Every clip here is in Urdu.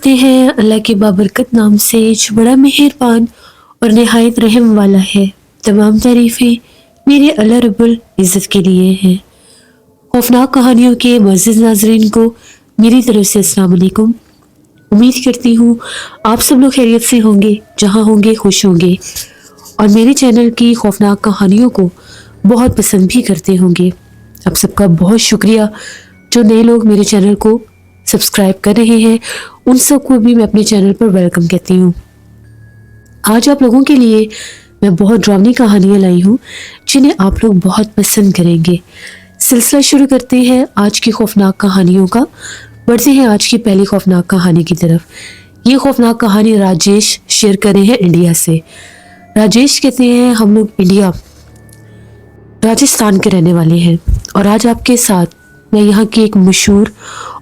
کرتے ہیں اللہ کے بابرکت نام سے جو بڑا مہربان اور نہایت رحم والا ہے۔ تمام تعریفیں میرے اللہ رب العزت کے لیے ہیں۔ خوفناک کہانیوں کے معزز ناظرین کو میری طرف سے السلام علیکم۔ امید کرتی ہوں آپ سب لوگ خیریت سے ہوں گے، جہاں ہوں گے خوش ہوں گے، اور میرے چینل کی خوفناک کہانیوں کو بہت پسند بھی کرتے ہوں گے۔ آپ سب کا بہت شکریہ جو نئے لوگ میرے چینل کو سبسکرائب کر رہے ہیں، ان سب کو بھی میں اپنے چینل پر ویلکم کہتی ہوں۔ آج آپ لوگوں کے لیے میں بہت ڈراؤنی کہانیاں لائی ہوں جنہیں آپ لوگ بہت پسند کریں گے۔ سلسلہ شروع کرتے ہیں آج کی خوفناک کہانیوں کا۔ بڑھتے ہیں آج کی پہلی خوفناک کہانی کی طرف۔ یہ خوفناک کہانی راجیش شیئر کر رہے ہیں انڈیا سے۔ راجیش کہتے ہیں ہم لوگ انڈیا راجستھان کے رہنے والے ہیں، اور آج آپ کے ساتھ میں یہاں کی ایک مشہور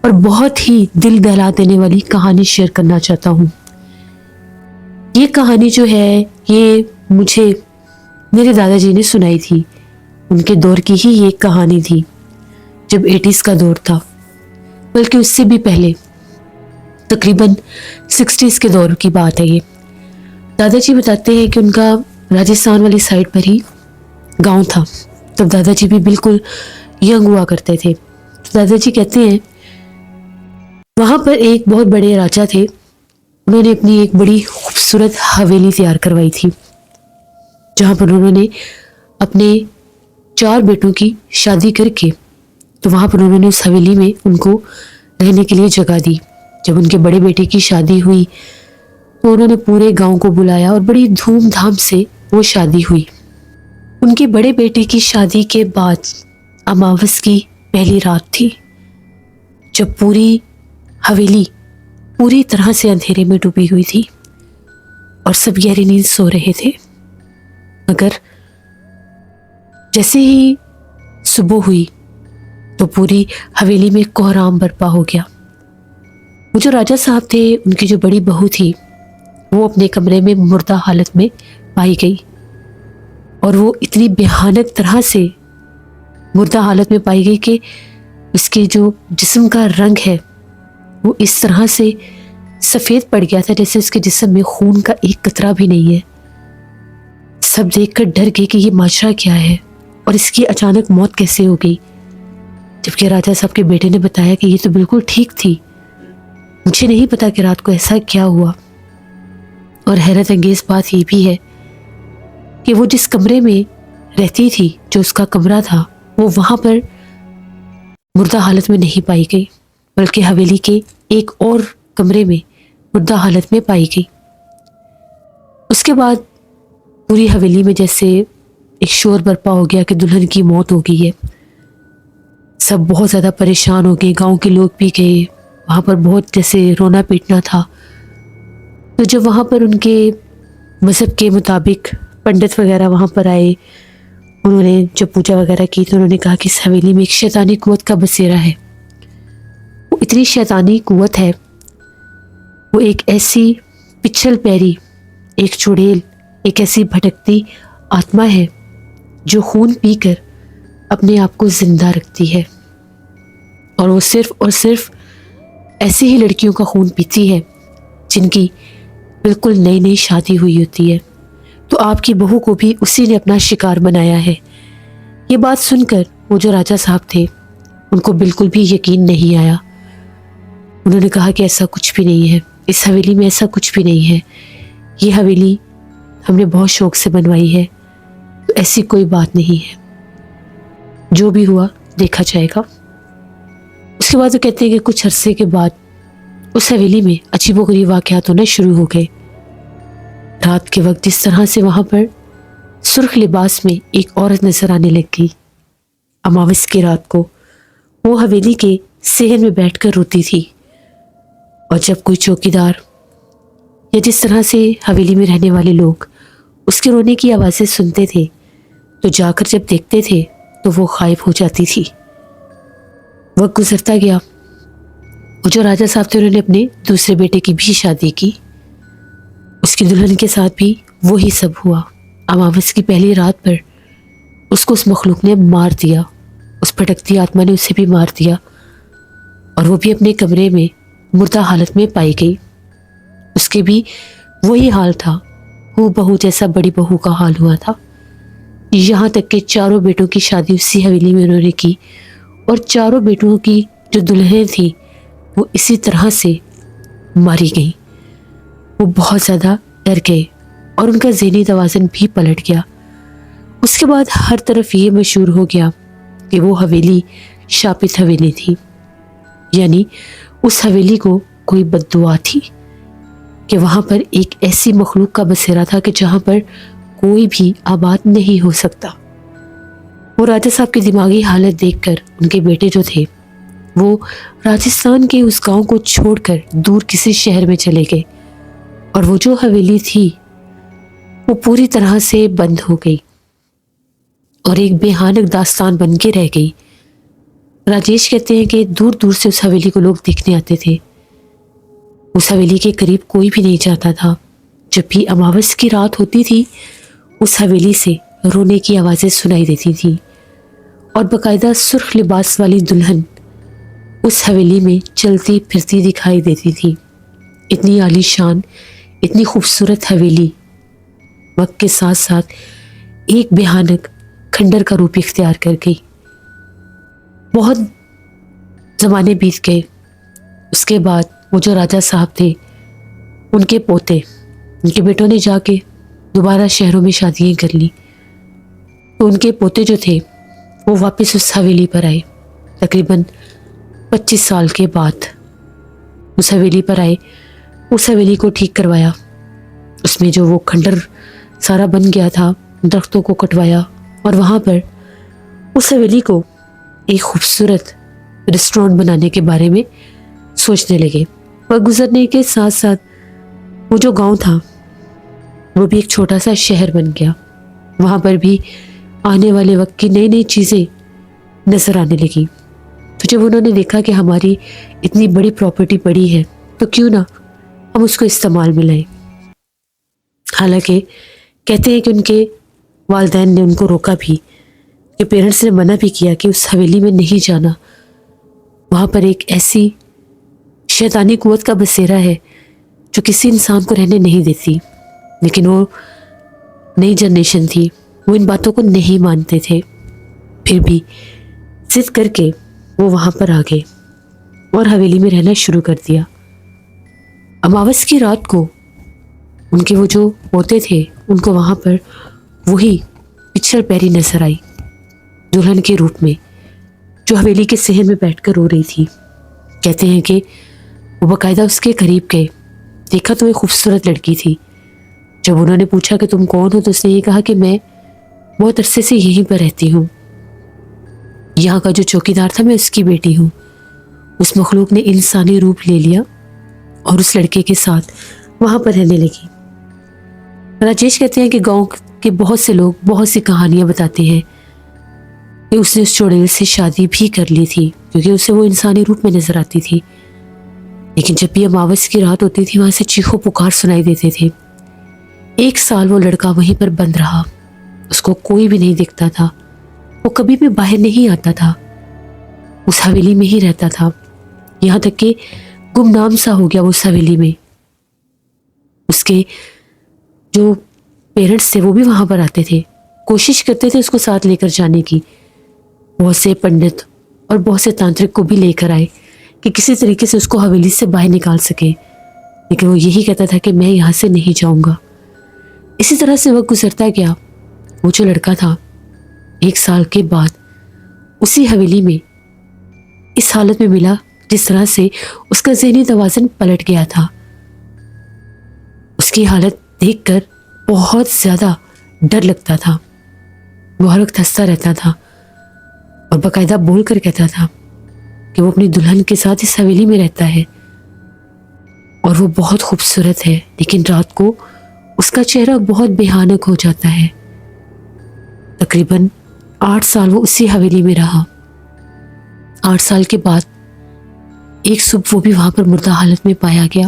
اور بہت ہی دل دہلا دینے والی کہانی شیئر کرنا چاہتا ہوں۔ یہ کہانی جو ہے یہ مجھے میرے دادا جی نے سنائی تھی۔ ان کے دور کی ہی یہ کہانی تھی جب 80s کا دور تھا، بلکہ اس سے بھی پہلے، تقریباً 60s کے دور کی بات ہے یہ۔ دادا جی بتاتے ہیں کہ ان کا راجستھان والی سائڈ پر ہی گاؤں تھا۔ تب دادا جی بھی بالکل ینگ ہوا کرتے تھے۔ دادا جی کہتے ہیں وہاں پر ایک بہت بڑے راجا تھے، انہوں نے اپنی ایک بڑی خوبصورت حویلی تیار کروائی تھی، جہاں پر انہوں نے اپنے 4 بیٹوں کی شادی کر کے، تو وہاں پر انہوں نے اس حویلی میں ان کو رہنے کے لیے جگہ دی۔ جب ان کے بڑے بیٹے کی شادی ہوئی تو انہوں نے پورے گاؤں کو بلایا اور بڑی دھوم دھام سے وہ شادی ہوئی۔ ان کے بڑے بیٹے کی شادی کے بعد اماوس کی پہلی رات تھی، جب پوری حویلی پوری طرح سے اندھیرے میں ڈوبی ہوئی تھی اور سب گہری نیند سو رہے تھے، مگر جیسے ہی صبح ہوئی تو پوری حویلی میں کوہرام برپا ہو گیا۔ وہ جو راجا صاحب تھے، ان کی جو بڑی بہو تھی، وہ اپنے کمرے میں مردہ حالت میں پائی گئی، اور وہ اتنی بھیانک طرح سے مردہ حالت میں پائی گئی کہ اس کے جو جسم کا رنگ ہے وہ اس طرح سے سفید پڑ گیا تھا جیسے اس کے جسم میں خون کا ایک قطرہ بھی نہیں ہے۔ سب دیکھ کر ڈر گئے کہ یہ ماجرا کیا ہے اور اس کی اچانک موت کیسے ہو گئی، جبکہ راجا صاحب کے بیٹے نے بتایا کہ یہ تو بالکل ٹھیک تھی، مجھے نہیں پتا کہ رات کو ایسا کیا ہوا۔ اور حیرت انگیز بات یہ بھی ہے کہ وہ جس کمرے میں رہتی تھی، جو اس کا کمرہ تھا، وہ وہاں پر مردہ حالت میں نہیں پائی گئی، بلکہ حویلی کے ایک اور کمرے میں مردہ حالت میں پائی گئی۔ اس کے بعد پوری حویلی میں جیسے ایک شور برپا ہو گیا کہ دلہن کی موت ہو گئی ہے۔ سب بہت زیادہ پریشان ہو گئے، گاؤں کے لوگ بھی گئے، وہاں پر بہت جیسے رونا پیٹنا تھا۔ تو جب وہاں پر ان کے مذہب کے مطابق پنڈت وغیرہ وہاں پر آئے، انہوں نے جب پوجا وغیرہ کی تو انہوں نے کہا کہ اس حویلی میں ایک شیطانی قوت کا بسیرا ہے۔ وہ اتنی شیطانی قوت ہے، وہ ایک ایسی پچھل پیری، ایک چڑیل، ایک ایسی بھٹکتی آتما ہے جو خون پی کر اپنے آپ کو زندہ رکھتی ہے، اور وہ صرف اور صرف ایسی ہی لڑکیوں کا خون پیتی ہے جن کی بالکل نئی نئی شادی ہوئی ہوتی ہے۔ تو آپ کی بہو کو بھی اسی نے اپنا شکار بنایا ہے۔ یہ بات سن کر وہ جو راجا صاحب تھے ان کو بالکل بھی یقین نہیں آیا۔ انہوں نے کہا کہ ایسا کچھ بھی نہیں ہے، اس حویلی میں ایسا کچھ بھی نہیں ہے، یہ حویلی ہم نے بہت شوق سے بنوائی ہے، تو ایسی کوئی بات نہیں ہے، جو بھی ہوا دیکھا جائے گا۔ اس کے بعد وہ کہتے ہیں کہ کچھ عرصے کے بعد اس حویلی میں عجیب و غریب واقعات ہونا شروع ہو گئے۔ رات کے وقت جس طرح سے وہاں پر سرخ لباس میں ایک عورت نظر آنے لگ گئی، اماوس کی رات کو وہ حویلی کے صحن میں بیٹھ کر روتی تھی، اور جب کوئی چوکیدار یا جس طرح سے حویلی میں رہنے والے لوگ اس کے رونے کی آوازیں سنتے تھے تو جا کر جب دیکھتے تھے تو وہ غائب ہو جاتی تھی۔ وقت گزرتا گیا، وہ جو راجا صاحب تھے انہوں نے اپنے دوسرے بیٹے کی بھی شادی کی، اس کی دلہن کے ساتھ بھی وہی سب ہوا۔ اماوس کی پہلی رات پر اس کو اس مخلوق نے مار دیا، اس بھٹکتی آتما نے اسے بھی مار دیا، اور وہ بھی اپنے کمرے میں مردہ حالت میں پائی گئی۔ کے بھی وہی حال تھا، وہ بہو جیسا بڑی بہو کا حال ہوا تھا۔ یہاں تک کہ چاروں بیٹوں کی شادی اسی حویلی میں انہوں نے کی، اور چاروں بیٹوں کی جو دلہنیں تھیں وہ اسی طرح سے ماری گئیں۔ وہ بہت زیادہ ڈر گئے اور ان کا ذہنی توازن بھی پلٹ گیا۔ اس کے بعد ہر طرف یہ مشہور ہو گیا کہ وہ حویلی شاپت حویلی تھی، یعنی اس حویلی کو کوئی بد دعا تھی کہ وہاں پر ایک ایسی مخلوق کا بسیرا تھا کہ جہاں پر کوئی بھی آباد نہیں ہو سکتا۔ وہ راجہ صاحب کی دماغی حالت دیکھ کر ان کے بیٹے جو تھے وہ راجستھان کے اس گاؤں کو چھوڑ کر دور کسی شہر میں چلے گئے، اور وہ جو حویلی تھی وہ پوری طرح سے بند ہو گئی اور ایک بھیانک داستان بن کے رہ گئی۔ راجیش کہتے ہیں کہ دور دور سے اس حویلی کو لوگ دیکھنے آتے تھے۔ اس حویلی کے قریب کوئی بھی نہیں جاتا تھا۔ جب بھی اماوس کی رات ہوتی تھی اس حویلی سے رونے کی آوازیں سنائی دیتی تھیں، اور باقاعدہ سرخ لباس والی دلہن اس حویلی میں چلتی پھرتی دکھائی دیتی تھی۔ اتنی عالی شان، اتنی خوبصورت حویلی وقت کے ساتھ ساتھ ایک بھیانک کھنڈر کا روپ اختیار کر گئی۔ بہت زمانے بیت گئے۔ اس کے بعد وہ جو راجہ صاحب تھے ان کے پوتے، ان کے بیٹوں نے جا کے دوبارہ شہروں میں شادیاں کر لی، تو ان کے پوتے جو تھے وہ واپس اس حویلی پر آئے۔ تقریباً 25 سال کے بعد اس حویلی پر آئے، اس حویلی کو ٹھیک کروایا۔ اس میں جو وہ کھنڈر سارا بن گیا تھا، درختوں کو کٹوایا، اور وہاں پر اس حویلی کو ایک خوبصورت ریسٹورانٹ بنانے کے بارے میں سوچنے لگے۔ وقت گزرنے کے ساتھ ساتھ وہ جو گاؤں تھا وہ بھی ایک چھوٹا سا شہر بن گیا۔ وہاں پر بھی آنے والے وقت کی نئی نئی چیزیں نظر آنے لگی۔ تو جب انہوں نے دیکھا کہ ہماری اتنی بڑی پراپرٹی پڑی ہے تو کیوں نہ ہم اس کو استعمال میں لائیں۔ حالانکہ کہتے ہیں کہ ان کے والدین نے ان کو روکا بھی، کہ پیرنٹس نے منع بھی کیا کہ اس حویلی میں نہیں جانا، وہاں پر ایک ایسی شیطانی قوت کا بسیرا ہے جو کسی انسان کو رہنے نہیں دیتی۔ لیکن وہ نئی جنریشن تھی، وہ ان باتوں کو نہیں مانتے تھے، پھر بھی ضد کر کے وہ وہاں پر آ گئے اور حویلی میں رہنا شروع کر دیا۔ اماوس کی رات کو ان کے وہ جو پوتے تھے ان کو وہاں پر وہی پچھل پیری نظر آئی، دلہن کے روپ میں، جو حویلی کے صحن میں بیٹھ کر رو رہی تھی۔ کہتے ہیں کہ وہ باقاعدہ اس کے قریب گئے، دیکھا تو ایک خوبصورت لڑکی تھی۔ جب انہوں نے پوچھا کہ تم کون ہو تو اس نے یہ کہا کہ میں بہت عرصے سے یہیں پر رہتی ہوں، یہاں کا جو چوکیدار تھا میں اس کی بیٹی ہوں۔ اس مخلوق نے انسانی روپ لے لیا اور اس لڑکے کے ساتھ وہاں پر رہنے لگی۔ راجیش کہتے ہیں کہ گاؤں کے بہت سے لوگ بہت سی کہانیاں بتاتے ہیں کہ اس نے اس چڑیل سے شادی بھی کر لی تھی، کیونکہ اسے وہ انسانی روپ میں نظر آتی تھی۔ لیکن جب بھی اماوس کی رات ہوتی تھی وہاں سے چیخو پکار سنائی دیتے تھے۔ 1 سال وہ لڑکا وہیں پر بند رہا، اس کو کوئی بھی نہیں دکھتا تھا، وہ کبھی بھی باہر نہیں آتا تھا، اس حویلی میں ہی رہتا تھا، یہاں تک کہ گمنام سا ہو گیا وہ اس حویلی میں۔ اس کے جو پیرنٹس تھے وہ بھی وہاں پر آتے تھے، کوشش کرتے تھے اس کو ساتھ لے کر جانے کی، بہت سے پنڈت اور بہت سے تانترک کو بھی لے کر آئے کہ کسی طریقے سے اس کو حویلی سے باہر نکال سکے، لیکن وہ یہی کہتا تھا کہ میں یہاں سے نہیں جاؤں گا۔ اسی طرح سے وقت گزرتا گیا۔ وہ جو لڑکا تھا 1 سال کے بعد اسی حویلی میں اس حالت میں ملا جس طرح سے اس کا ذہنی توازن پلٹ گیا تھا۔ اس کی حالت دیکھ کر بہت زیادہ ڈر لگتا تھا، وہ ہر وقت ہنستا رہتا تھا اور باقاعدہ بول کر کہتا تھا کہ وہ اپنی دلہن کے ساتھ اس حویلی میں رہتا ہے اور وہ بہت خوبصورت ہے، لیکن رات کو اس کا چہرہ بہت بھیانک ہو جاتا ہے۔ تقریباً 8 سال وہ اسی حویلی میں رہا۔ 8 سال کے بعد ایک صبح وہ بھی وہاں پر مردہ حالت میں پایا گیا۔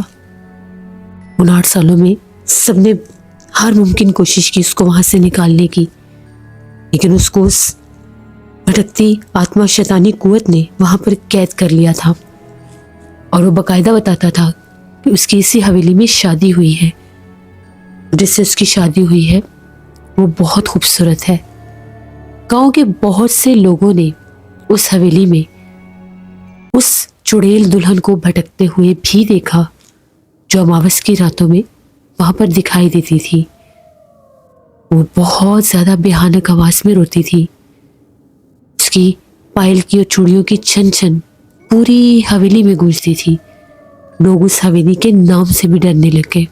ان 8 سالوں میں سب نے ہر ممکن کوشش کی اس کو وہاں سے نکالنے کی، لیکن اس کو اس بھٹکتی آتما شیطانی قوت نے وہاں پر قید کر لیا تھا، اور وہ باقاعدہ بتاتا تھا کہ اس کی اسی حویلی میں شادی ہوئی ہے. جس سے اس کی شادی ہوئی ہے وہ بہت خوبصورت ہے. گاؤں کے بہت سے لوگوں نے اس حویلی میں اس چڑیل دلہن کو بھٹکتے ہوئے بھی دیکھا جو اماوس کی راتوں میں وہاں پر دکھائی دیتی تھی. وہ بہت زیادہ بھیانک آواز میں روتی تھی. اس کی پائل کی اور چوڑیوں کی چھن چھن پوری حویلی میں گونجتی تھی. لوگ اس حویلی کے نام سے بھی ڈرنے لگے.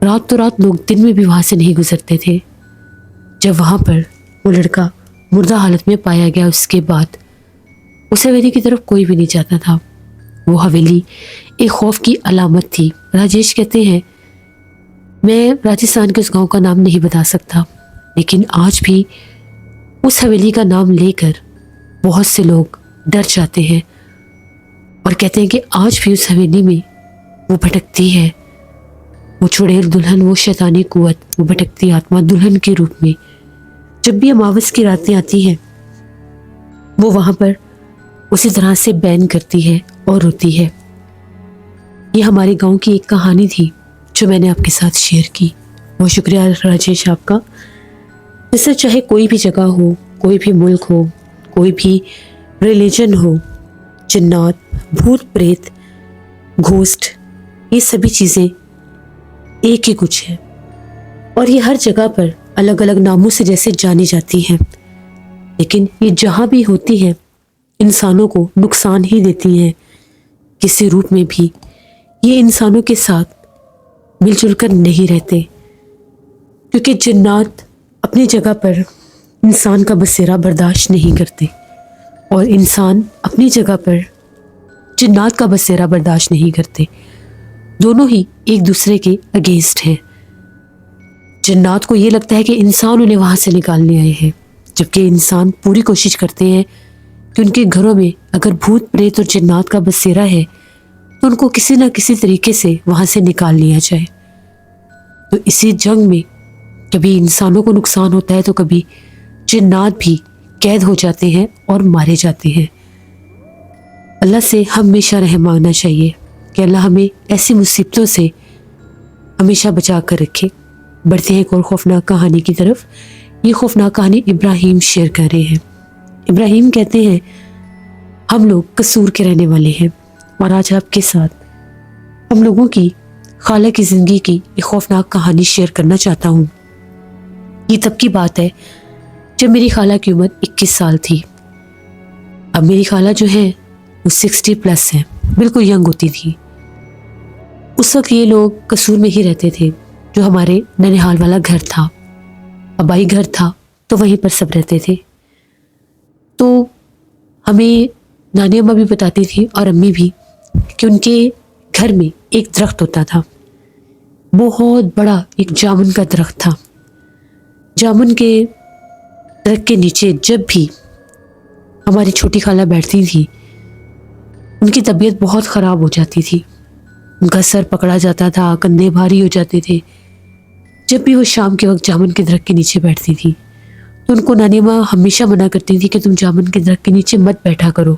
رات تو رات لوگ دن میں بھی وہاں سے نہیں گزرتے تھے. جب وہاں پر وہ لڑکا مردہ حالت میں پایا گیا اس کے بعد اس حویلی کی طرف کوئی بھی نہیں جاتا تھا. وہ حویلی ایک خوف کی علامت تھی. راجیش کہتے ہیں میں راجستھان کے اس گاؤں کا نام نہیں بتا سکتا لیکن آج بھی اس حویلی کا نام لے کر بہت سے لوگ ڈر جاتے ہیں اور کہتے ہیں کہ آج بھی اس حویلی میں وہ بھٹکتی ہے وہ چڑیل دلہن, وہ شیطانی قوت, وہ بھٹکتی آتما دلہن کے روپ میں. جب بھی اماوس کی راتیں آتی ہیں وہ وہاں پر اسی طرح سے بین کرتی ہے اور روتی ہے. یہ ہمارے گاؤں کی ایک کہانی تھی جو میں نے آپ کے ساتھ شیئر کی. بہت شکریہ راجیش آپ کا. اس سے چاہے کوئی بھی جگہ ہو, کوئی بھی ملک ہو, کوئی بھی ریلیجن ہو, جنات, بھوت پریت, گھوسٹ, یہ سبھی چیزیں ایک ہی کچھ ہے اور یہ ہر جگہ پر الگ الگ ناموں سے جیسے جانی جاتی ہیں لیکن یہ جہاں بھی ہوتی ہیں انسانوں کو نقصان ہی دیتی ہیں کسی روپ میں بھی. یہ انسانوں کے ساتھ مل جل کر نہیں رہتے کیونکہ جنات اپنی جگہ پر انسان کا بسیرا برداشت نہیں کرتے اور انسان اپنی جگہ پر جنات کا بسیرا برداشت نہیں کرتے. دونوں ہی ایک دوسرے کے اگینسٹ ہیں. جنات کو یہ لگتا ہے کہ انسان انہیں وہاں سے نکالنے آئے ہیں جبکہ انسان پوری کوشش کرتے ہیں کہ ان کے گھروں میں اگر بھوت پریت اور جنات کا بسیرا ہے تو ان کو کسی نہ کسی طریقے سے وہاں سے نکال لیا جائے. تو اسی جنگ میں کبھی انسانوں کو نقصان ہوتا ہے تو کبھی جنات بھی قید ہو جاتے ہیں اور مارے جاتے ہیں. اللہ سے ہمیشہ رحم مانگنا چاہیے کہ اللہ ہمیں ایسی مصیبتوں سے ہمیشہ بچا کر رکھے. بڑھتے ہیں ایک اور خوفناک کہانی کی طرف. یہ خوفناک کہانی ابراہیم شیئر کر رہے ہیں. ابراہیم کہتے ہیں ہم لوگ قصور کے رہنے والے ہیں اور آج آپ کے ساتھ ہم لوگوں کی خالہ کی زندگی کی ایک خوفناک کہانی شیئر کرنا چاہتا ہوں. یہ تب کی بات ہے جب میری خالہ کی عمر 21 سال تھی. اب میری خالہ جو ہے وہ 60+ ہیں, بالکل ینگ ہوتی تھی. اس وقت یہ لوگ قصور میں ہی رہتے تھے جو ہمارے ننیہال والا گھر تھا. آبائی گھر تھا تو وہیں پر سب رہتے تھے. تو ہمیں نانی اماں بھی بتاتی تھی اور امی بھی کہ ان کے گھر میں ایک درخت ہوتا تھا, بہت بڑا ایک جامن کا درخت تھا. جامن کے درخت کے نیچے جب بھی ہماری چھوٹی خالہ بیٹھتی تھی ان کی طبیعت بہت خراب ہو جاتی تھی. ان کا سر پکڑا جاتا تھا, کندھے بھاری ہو جاتے تھے. جب بھی وہ شام کے وقت جامن کے درخت کے نیچے بیٹھتی تھی تو ان کو نانی ماں ہمیشہ منع کرتی تھی کہ تم جامن کے درخت کے نیچے مت بیٹھا کرو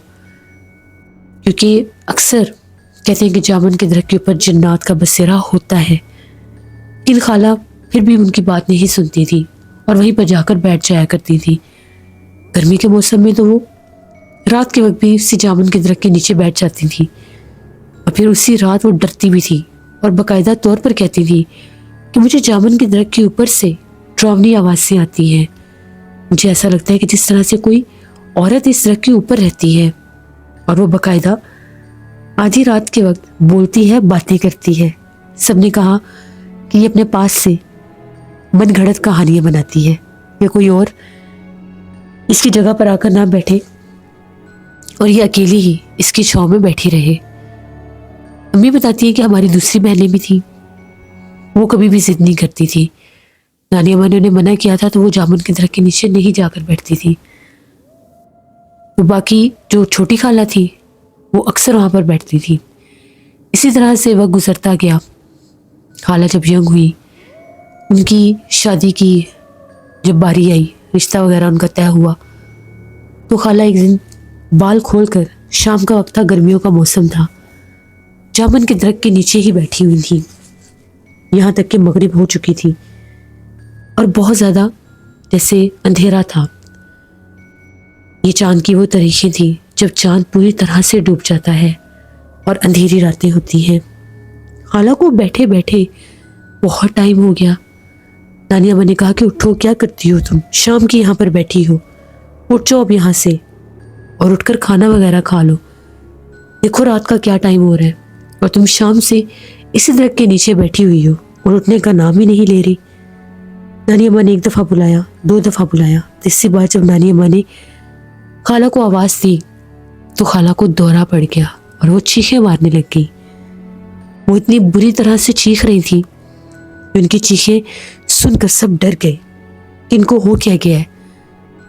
کیونکہ اکثر کہتے ہیں کہ جامن کے درخت کے اوپر جنات کا بسیرا ہوتا ہے. لیکن خالہ پھر بھی ان کی بات نہیں سنتی تھی اور وہیں پر جا کر بیٹھ جایا کرتی تھی. گرمی کے موسم میں تو وہ رات کے وقت بھی اسی جامن کے درخت کے نیچے بیٹھ جاتی تھی اور پھر اسی رات وہ ڈرتی بھی تھی اور باقاعدہ طور پر کہتی تھی کہ مجھے جامن کے درخت کے اوپر سے ڈراؤنی آوازیں آتی ہیں. مجھے ایسا لگتا ہے کہ جس طرح سے کوئی عورت اس درخت کے اوپر رہتی ہے اور وہ باقاعدہ آدھی رات کے وقت بولتی ہے, باتیں کرتی ہے. سب نے کہا کہ یہ اپنے پاس سے من گھڑت کہانیاں بناتی ہے یا کوئی اور اس کی جگہ پر آ کر نہ بیٹھے اور یہ اکیلی ہی اس کی چھاؤں میں بیٹھی رہے. امی بتاتی ہے کہ ہماری دوسری بہنیں بھی تھیں, وہ کبھی بھی ضد نہیں کرتی تھی. نانی اماں نے انہیں منع کیا تھا تو وہ جامن کے درخت کے نیچے نہیں جا کر بیٹھتی تھی. وہ باقی جو چھوٹی خالہ تھی وہ اکثر وہاں پر بیٹھتی تھی. اسی طرح سے وقت گزرتا گیا. خالہ جب ینگ ہوئی, ان کی شادی کی جب باری آئی, رشتہ وغیرہ ان کا طے ہوا تو خالہ ایک دن بال کھول کر, شام کا وقت تھا, گرمیوں کا موسم تھا, جامن کے درخت کے نیچے ہی بیٹھی ہوئی تھیں، یہاں تک کہ مغرب ہو چکی تھی اور بہت زیادہ جیسے اندھیرا تھا۔ یہ چاند کی وہ تاریخیں تھیں جب چاند پوری طرح سے ڈوب جاتا ہے اور اندھیری راتیں ہوتی ہیں۔ خالہ کو بیٹھے بیٹھے بہت ٹائم ہو گیا۔ نانی اماں نے کہا کہ اٹھو، کیا کرتی ہو تم، شام کی یہاں پر بیٹھی ہو، اٹھ جاؤ اب یہاں سے اور اٹھ کر کھانا وغیرہ کھا لو، دیکھو رات کا کیا ٹائم ہو رہا ہے اور تم شام سے اسی درخت کے نیچے بیٹھی ہوئی ہو اور اٹھنے کا نام ہی نہیں لے رہی۔ نانی اماں نے ایک دفعہ بلایا، 2 دفعہ بلایا، تیسری بار جب نانی اماں نے خالہ کو آواز دی تو خالہ کو دورہ پڑ گیا اور وہ چیخیں مارنے لگ گئی۔ وہ اتنی بری طرح سے چیخ رہی تھی کہ ان کی چیخیں سن کر سب ڈر گئے کہ ان کو ہو کیا گیا ہے۔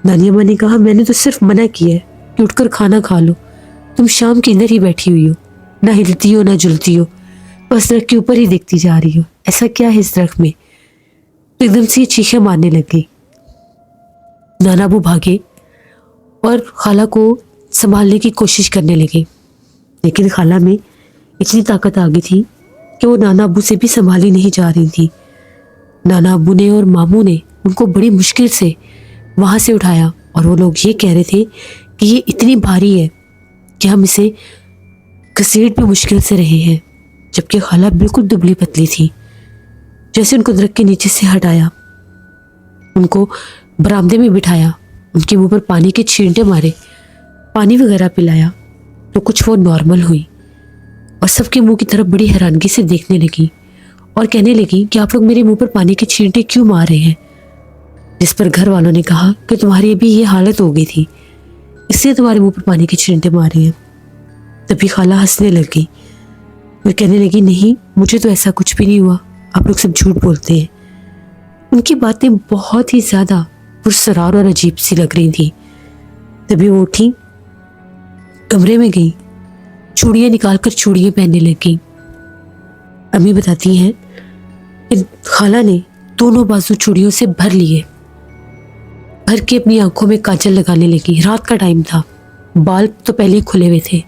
نانی اماں نے کہا میں نے تو صرف منع کیا ہے کہ اٹھ کر کھانا کھا لو، تم شام کے اندر ہی بیٹھی ہوئی ہو، نہ ہلتی ہو نہ جلتی ہو، بس درخت کے اوپر ہی دیکھتی جا رہی ہو، ایسا کیا ہے اس درخت میں؟ تو ایک دم سے یہ چیخیں مارنے لگ گئی۔ نانا ابو بھاگے اور خالہ کو سنبھالنے کی کوشش کرنے لگے، لیکن خالہ میں اتنی طاقت آ گئی تھی کہ وہ نانا ابو سے بھی سنبھالی نہیں جا رہی تھی۔ نانا ابو نے اور ماموں نے ان کو بڑی مشکل سے وہاں سے اٹھایا اور وہ لوگ یہ کہہ رہے تھے کہ یہ اتنی بھاری ہے کہ ہم اسے گھسیٹ بھی مشکل سے رہے ہیں، جبکہ خالہ بالکل دبلی پتلی تھی۔ جیسے ان کو درخت کے نیچے سے ہٹایا، ان کو برآمدے میں بٹھایا، ان کے منہ پر پانی کے چھینٹے مارے، پانی وغیرہ پلایا تو کچھ وہ نارمل ہوئی اور سب کے منہ کی طرف بڑی حیرانگی سے دیکھنے لگی اور کہنے لگی کہ آپ لوگ میرے منہ پر پانی کے چھینٹے کیوں مار رہے ہیں؟ جس پر گھر والوں نے کہا کہ تمہاری ابھی یہ حالت ہو گئی تھی، اس لیے تمہارے منہ پر پانی کے چھینٹے مارے ہیں۔ تبھی خالہ ہنسنے لگی اور کہنے لگی نہیں، مجھے تو ایسا کچھ بھی نہیں ہوا، آپ لوگ سب جھوٹ بولتے ہیں۔ ان کی باتیں بہت ہی زیادہ پرسرار اور عجیب سی لگ رہی تھیں۔ تبھی وہ اٹھی، کمرے میں گئی، چوڑیاں نکال کر چوڑیاں پہننے لگ گئی۔ امی بتاتی ہیں کہ خالہ نے دونوں بازو چوڑیوں سے بھر لیے، بھر کے اپنی آنکھوں میں کاجل لگانے لگی۔ رات کا ٹائم تھا، بال تو پہلے ہی کھلے ہوئے تھے،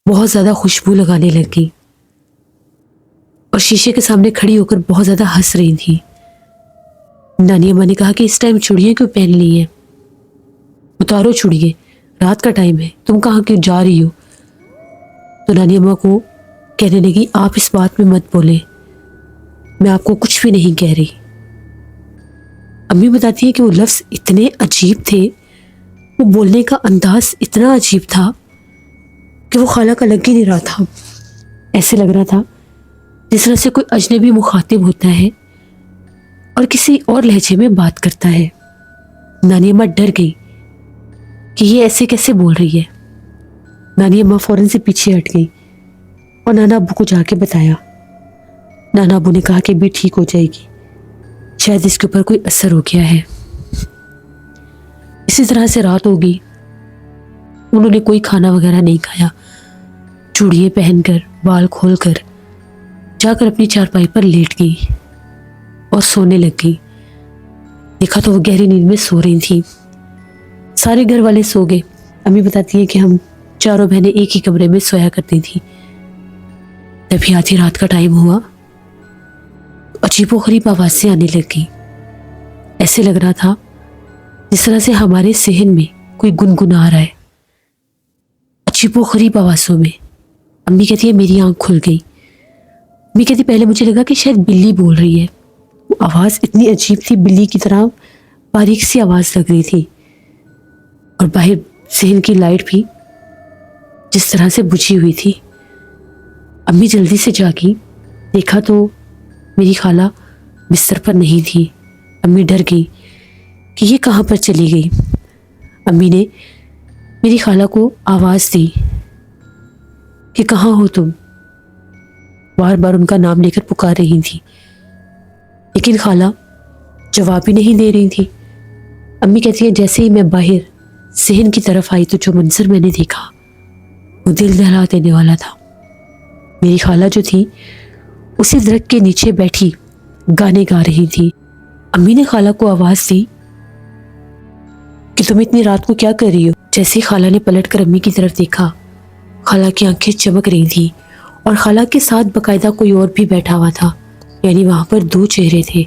بہت زیادہ خوشبو لگانے لگ گئی اور شیشے کے سامنے کھڑی ہو کر بہت زیادہ ہنس رہی تھی۔ نانی اماں نے کہا کہ اس ٹائم چوڑیاں کیوں پہن لی ہیں؟ اتارو چوڑیاں، رات کا ٹائم ہے، تم کہاں کیوں جا رہی ہو؟ تو نانی اماں کو کہنے لگی آپ اس بات میں مت بولیں، میں آپ کو کچھ بھی نہیں کہہ رہی۔ امی بتاتی ہے کہ وہ لفظ اتنے عجیب تھے، وہ بولنے کا انداز اتنا عجیب تھا کہ وہ خالہ کا لگ ہی نہیں رہا تھا۔ ایسے لگ رہا تھا جس طرح سے کوئی اجنبی مخاطب ہوتا ہے اور کسی اور لہجے میں بات کرتا ہے۔ نانی اماں ڈر گئی کہ یہ ایسے کیسے بول رہی ہے۔ نانی اماں فوراً سے پیچھے ہٹ گئی اور نانا ابو کو جا کے بتایا۔ نانا ابو نے کہا کہ بھی ٹھیک ہو جائے گی، شاید اس کے اوپر کوئی اثر ہو گیا ہے۔ اسی طرح سے رات ہو گئی، انہوں نے کوئی کھانا وغیرہ نہیں کھایا، چوڑیے پہن کر بال کھول کر جا کر اپنی چارپائی پر لیٹ گئی اور سونے لگ گئی۔ دیکھا تو وہ گہری نیند میں سو رہی تھی۔ سارے گھر والے سو گئے۔ امی بتاتی ہے کہ ہم چاروں بہنیں ایک ہی کمرے میں سویا کرتی تھیں۔ تبھی آدھی رات کا ٹائم ہوا، عجیب و غریب آوازیں آنے لگ گئی۔ ایسے لگ رہا تھا جس طرح سے ہمارے صحن میں کوئی گنگنا رہا ہے، عجیب و غریب آوازوں میں۔ امی کہتی ہے میری آنکھ کھل گئی۔ امی کہتی پہلے مجھے لگا کہ شاید بلی بول رہی ہے، وہ آواز اتنی عجیب تھی، بلی کی طرح باریک سی آواز لگ رہی تھی، اور باہر صحن کی لائٹ بھی جس طرح سے بجھی ہوئی تھی۔ امی جلدی سے جاگی، دیکھا تو میری خالہ بستر پر نہیں تھی۔ امی ڈر گئی کہ یہ کہاں پر چلی گئی۔ امی نے میری خالہ کو آواز دی کہ کہاں ہو تم؟ بار بار ان کا نام لے کر پکار رہی تھی، لیکن خالہ جواب بھی نہیں دے رہی تھی۔ امی کہتی ہے جیسے ہی میں باہر صحن کی طرف آئی تو جو منظر میں نے دیکھا وہ دل دہلا دینے والا تھا۔ میری خالہ جو تھی اسی درخت کے نیچے بیٹھی گانے گا رہی تھی۔ امی نے خالہ کو آواز دی کہ تم اتنی رات کو کیا کر رہی ہو؟ جیسے ہی خالہ نے پلٹ کر امی کی طرف دیکھا، خالہ کی آنکھیں چمک رہی تھی اور خالہ کے ساتھ باقاعدہ کوئی اور بھی بیٹھا ہوا تھا، یعنی وہاں پر دو چہرے تھے۔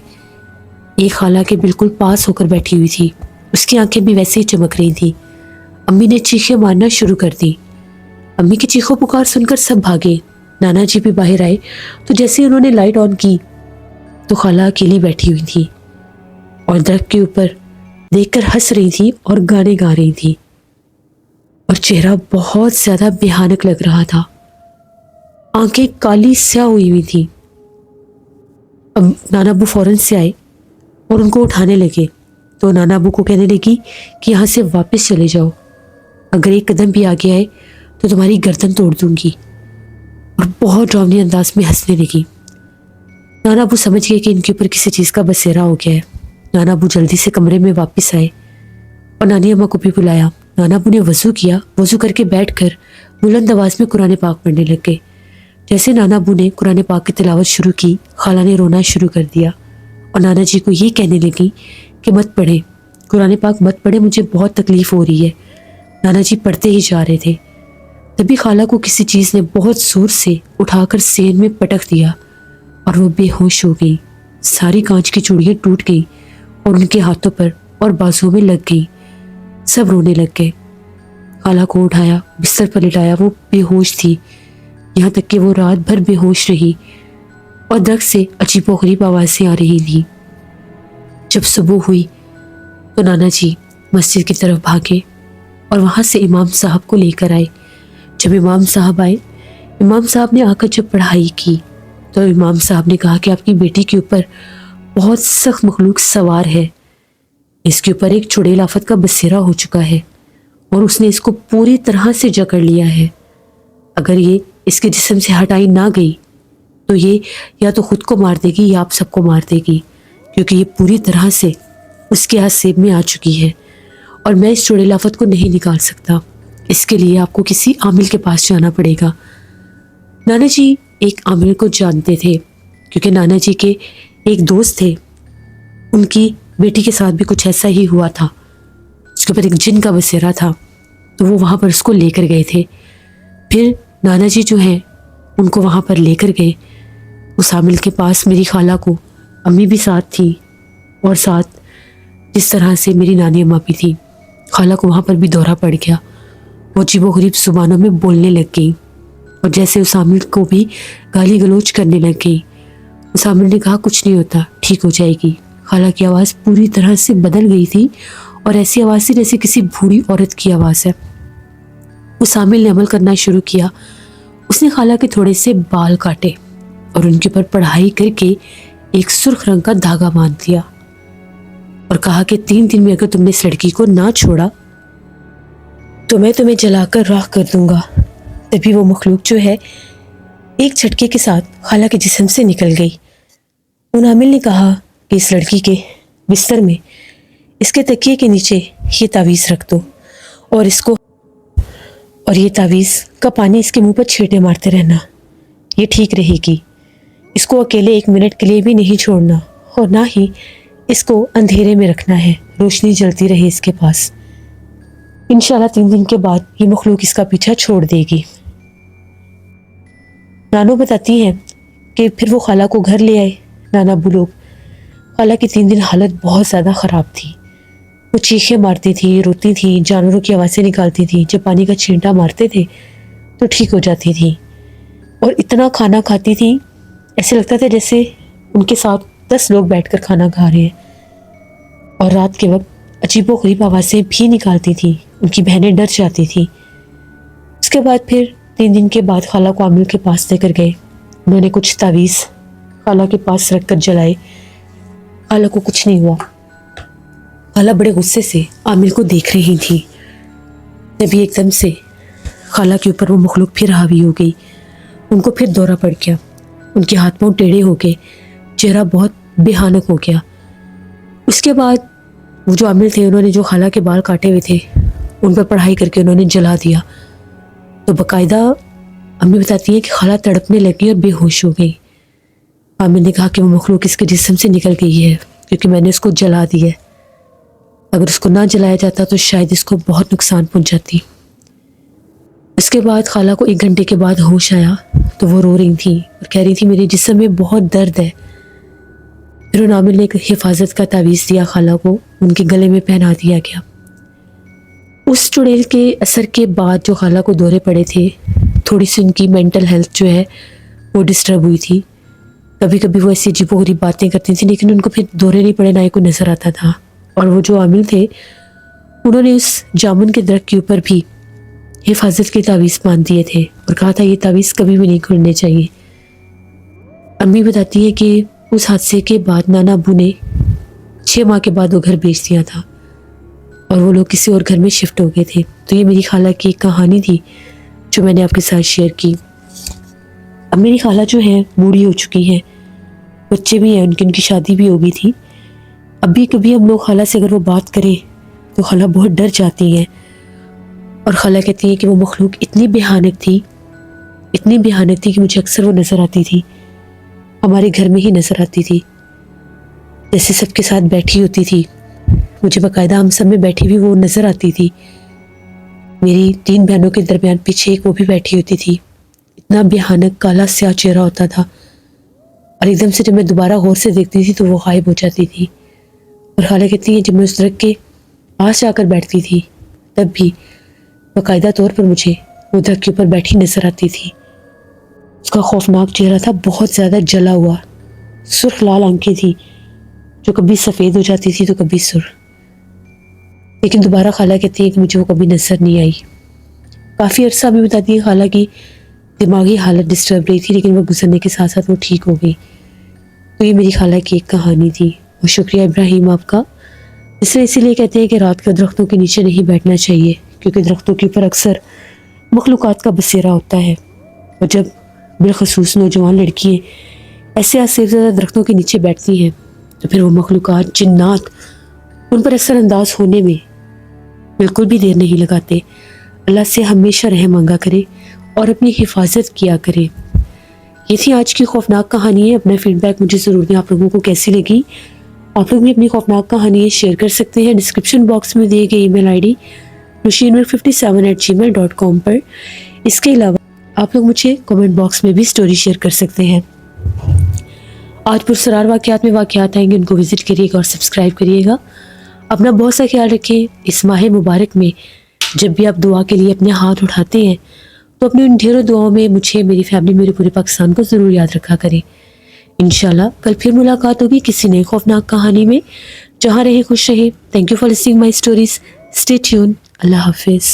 ایک خالہ کے بالکل پاس ہو کر بیٹھی ہوئی تھی، اس کی آنکھیں بھی ویسے ہی چمک رہی تھیں۔ امی نے چیخیں مارنا شروع کر دی۔ امی کی چیخوں پکار سن کر سب بھاگے۔ نانا جی بھی باہر آئے تو جیسے انہوں نے لائٹ آن کی تو خالہ اکیلی بیٹھی ہوئی تھی اور درخت کے اوپر دیکھ کر ہنس رہی تھی اور گانے گا رہی تھی، اور چہرہ بہت زیادہ بھیانک لگ رہا تھا۔ آنکھیں کالی سیاہ ہوئی ہوئی تھی۔ اب نانا ابو فوراً سے آئے اور ان کو اٹھانے لگے تو نانا ابو کو کہنے لگی کہ یہاں سے واپس چلے جاؤ، اگر ایک قدم بھی آگے آئے تو تمہاری گردن توڑ دوں گی، اور بہت ڈراؤنی انداز میں ہنسنے لگی۔ نانا ابو سمجھ گئے کہ ان کے اوپر کسی چیز کا بسیرا ہو گیا ہے۔ نانا ابو جلدی سے کمرے میں واپس آئے اور نانی اماں کو بھی بلایا۔ نانا ابو نے وضو کیا، وضو کر کے بیٹھ کر بلند آواز میں قرآن پاک پڑھنے لگ گئے۔ جیسے نانا ابو نے قرآن پاک کی تلاوت شروع کی، خالہ نے رونا شروع کر دیا اور نانا جی کو یہ کہنے لگی کہ مت پڑھیں، قرآن پاک مت پڑھیں، مجھے بہت تکلیف ہو رہی ہے۔ نانا جی پڑھتے ہی جا رہے تھے، تبھی خالہ کو کسی چیز نے بہت زور سے اٹھا کر سین میں پٹک دیا اور وہ بے ہوش ہو گئی۔ ساری کانچ کی چوڑیاں ٹوٹ گئی اور ان کے ہاتھوں پر اور بازوؤں میں لگ گئی۔ سب رونے لگ گئے۔ خالہ کو اٹھایا، بستر پر لٹایا، وہ بے ہوش تھی، یہاں تک کہ وہ رات بھر بے ہوش رہی اور درخت سے عجیب و غریب آوازیں آ رہی تھیں۔ جب صبح ہوئی تو نانا جی مسجد کی طرف بھاگے اور وہاں سے امام صاحب کو لے کر آئے۔ جب امام صاحب آئے، امام صاحب نے آ کر جب پڑھائی کی تو امام صاحب نے کہا کہ آپ کی بیٹی کے اوپر بہت سخت مخلوق سوار ہے، اس کے اوپر ایک چڑیل آفت کا بسیرا ہو چکا ہے اور اس نے اس کو پوری طرح سے جکڑ لیا ہے۔ اگر یہ اس کے جسم سے ہٹائی نہ گئی تو یہ یا تو خود کو مار دے گی یا آپ سب کو مار دے گی، کیونکہ یہ پوری طرح سے اس کے ہاتھ سیب میں آ چکی ہے اور میں اس چڑیل آفت کو نہیں نکال سکتا۔ اس کے لیے آپ کو کسی عامل کے پاس جانا پڑے گا۔ نانا جی ایک عامل کو جانتے تھے کیونکہ نانا جی کے ایک دوست تھے، ان کی بیٹی کے ساتھ بھی کچھ ایسا ہی ہوا تھا، اس کے اوپر ایک جن کا بسیرا تھا، تو وہ وہاں پر اس کو لے کر گئے تھے۔ پھر نانا جی جو ہیں ان کو وہاں پر لے کر گئے، اس عامل کے پاس میری خالہ کو، امی بھی ساتھ تھی اور ساتھ جس طرح سے میری نانی اماں بھی تھی۔ خالہ کو وہاں پر بھی دورہ پڑ گیا، وہ عجیب و غریب زبانوں میں بولنے لگ گئی اور جیسے اس عامل کو بھی گالی گلوچ کرنے لگ گئی۔ اس عامل نے کہا کچھ نہیں ہوتا، ٹھیک ہو جائے گی۔ خالہ کی آواز پوری طرح سے بدل گئی تھی اور ایسی آواز تھی جیسے کسی بوڑھی عورت کی آواز ہے۔ اس عامل نے عمل کرنا شروع کیا، اس نے خالہ کے تھوڑے سے بال کاٹے اور ان کے اوپر پڑھائی کر کے ایک سرخ رنگ کا دھاگا باندھ دیا اور کہا کہ 3 دن میں اگر تم نے اس لڑکی کو نہ چھوڑا تو میں تمہیں جلا کر راکھ کر دوں گا۔ تبھی وہ مخلوق جو ہے ایک جھٹکے کے ساتھ خالہ کے جسم سے نکل گئی۔ ان عامل نے کہا کہ اس لڑکی کے بستر میں اس کے تکیے کے نیچے یہ تعویذ رکھ دو اور یہ تعویذ کا پانی اس کے منہ پر چھینٹے مارتے رہنا، یہ ٹھیک رہے گی۔ اس کو اکیلے 1 منٹ کے لیے بھی نہیں چھوڑنا اور نہ ہی اس کو اندھیرے میں رکھنا ہے، روشنی جلتی رہے اس کے پاس۔ انشاءاللہ 3 دن کے بعد یہ مخلوق اس کا پیچھا چھوڑ دے گی۔ نانو بتاتی ہیں کہ پھر وہ خالہ کو گھر لے آئے نانا ابو لوگ۔ خالہ کی 3 دن حالت بہت زیادہ خراب تھی، وہ چیخیں مارتی تھی، روتی تھی، جانوروں کی آوازیں نکالتی تھی، جب پانی کا چھینٹا مارتے تھے تو ٹھیک ہو جاتی تھی اور اتنا کھانا کھاتی تھی ایسے لگتا تھا جیسے ان کے ساتھ 10 لوگ بیٹھ کر کھانا کھا رہے ہیں، اور رات کے وقت عجیب و غریب آوازیں بھی نکالتی تھی، ان کی بہنیں ڈر جاتی تھی۔ اس کے بعد پھر 3 دن کے بعد خالہ کو عامل کے پاس لے کر گئے، انہوں نے کچھ تعویذ خالہ کے پاس رکھ کر جلائے، خالہ کو کچھ نہیں ہوا۔ خالہ بڑے غصے سے عامل کو دیکھ رہی تھی، تبھی ایک دم سے خالہ کے اوپر وہ مخلوق پھر حاوی ہو گئی، ان کو پھر دورہ پڑ گیا، ان کے ہاتھ پاؤں ٹیڑھے ہو گئے، چہرہ بہت بھیانک ہو گیا۔ اس کے بعد وہ جو عامل تھے انہوں نے جو خالہ کے بال کاٹے ہوئے تھے ان پر پڑھائی کر کے انہوں نے جلا دیا، تو باقاعدہ امی بتاتی ہیں کہ خالہ تڑپنے لگی اور بے ہوش ہو گئی۔ عامل نے کہا کہ وہ مخلوق اس کے جسم سے نکل گئی ہے کیونکہ میں نے اس کو جلا دی ہے، اگر اس کو نہ جلایا جاتا تو شاید اس کو بہت نقصان پہنچ جاتی۔ اس کے بعد خالہ کو 1 گھنٹے کے بعد ہوش آیا تو وہ رو رہی تھیں اور کہہ رہی تھی میرے جسم میں بہت درد ہے۔ پھر ان عامر نے ایک حفاظت کا تعویذ دیا خالہ کو، ان کے گلے میں پہنا دیا گیا۔ اس چڑیل کے اثر کے بعد جو خالہ کو دورے پڑے تھے، تھوڑی سی ان کی مینٹل ہیلتھ جو ہے وہ ڈسٹرب ہوئی تھی۔ کبھی کبھی وہ ایسی عجیب و غریب باتیں کرتی تھیں، لیکن ان کو پھر دورے نہیں پڑے، نہ ہی کوئی نظر آتا تھا۔ اور وہ جو عامل تھے انہوں نے اس جامن کے درخت کے اوپر بھی حفاظت کے تعویذ باندھ دیے تھے اور کہا تھا یہ تعویذ کبھی بھی نہیں کھلنے چاہیے۔ امی بتاتی ہے کہ اس حادثے کے بعد نانا ابو نے 6 ماہ کے بعد وہ گھر بیچ دیا تھا اور وہ لوگ کسی اور گھر میں شفٹ ہو گئے تھے۔ تو یہ میری خالہ کی ایک کہانی تھی جو میں نے آپ کے ساتھ شیئر کی۔ اب میری خالہ جو ہے بوڑھی ہو چکی ہیں، بچے بھی ہیں ان کی شادی بھی ہو گئی تھی۔ اب بھی کبھی ہم لوگ خالہ سے اگر وہ بات کریں تو خالہ بہت ڈر جاتی ہیں اور خالہ کہتی ہیں کہ وہ مخلوق اتنی بھیانک تھی کہ مجھے اکثر وہ نظر آتی تھی، ہمارے گھر میں ہی نظر آتی تھی، جیسے سب کے ساتھ بیٹھی ہوتی تھی، مجھے باقاعدہ ہم سب میں بیٹھی ہوئی وہ نظر آتی تھی۔ میری 3 بہنوں کے درمیان پیچھے ایک وہ بھی بیٹھی ہوتی تھی، اتنا بھیانک کالا سیاہ چہرہ ہوتا تھا، اور ایک دم سے جب میں دوبارہ غور سے دیکھتی تھی تو وہ غائب ہو جاتی تھی۔ اور خالہ کہتی ہیں جب میں اس درخت کے پاس جا کر بیٹھتی تھی تب بھی باقاعدہ طور پر مجھے وہ درخت کے اوپر بیٹھی نظر آتی تھی۔ اس کا خوفناک چہرہ تھا، بہت زیادہ جلا ہوا، سرخ لال آنکھیں تھی جو کبھی سفید ہو جاتی تھی تو کبھی سرخ، لیکن دوبارہ خالہ کہتی ہے کہ مجھے وہ کبھی نظر نہیں آئی۔ کافی عرصہ بھی بتاتی ہے خالہ کی دماغی حالت ڈسٹرب رہی تھی، لیکن وہ گزرنے کے ساتھ ساتھ وہ ٹھیک ہو گئی۔ تو یہ میری خالہ کی ایک کہانی تھی، اور شکریہ ابراہیم آپ کا۔ اسی لیے کہتے ہیں کہ رات کو درختوں کے نیچے نہیں بیٹھنا چاہیے، کیونکہ درختوں کے اوپر اکثر مخلوقات کا بسیرا ہوتا ہے، اور جب بالخصوص نوجوان لڑکیاں ایسے آصف زدہ درختوں کے نیچے بیٹھتی ہیں تو پھر وہ مخلوقات، جنات ان پر اثر انداز ہونے میں بالکل بھی دیر نہیں لگاتے۔ اللہ سے ہمیشہ رحم مانگا کرے اور اپنی حفاظت کیا کرے۔ یہ تھی آج کی خوفناک کہانی ہے۔ اپنا فیڈ بیک مجھے ضرور دیں، آپ لوگوں کو کیسی لگی۔ آپ لوگ بھی اپنی خوفناک کہانیاں شیئر کر سکتے ہیں ڈسکرپشن باکس میں دیے گئے ای میل آئی ڈی nushinwar57@gmail.com پر۔ اس کے علاوہ آپ لوگ مجھے کمنٹ باکس میں بھی سٹوری شیئر کر سکتے ہیں۔ آج پرسرار واقعات میں واقعات آئیں گے، ان کو وزٹ کریے گا اور سبسکرائب کریے گا۔ اپنا بہت سا خیال رکھیں۔ اس ماہ مبارک میں جب بھی آپ دعا کے لیے اپنے ہاتھ اٹھاتے ہیں تو اپنی ان ڈھیروں دعاؤں میں مجھے، میری فیملی، میرے پورے پاکستان کو ضرور یاد رکھا کریں۔ انشاءاللہ کل پھر ملاقات ہوگی کسی نئے خوفناک کہانی میں۔ جہاں رہیں خوش رہیں۔ Thank you for listening my stories. Stay tune. اللہ حافظ۔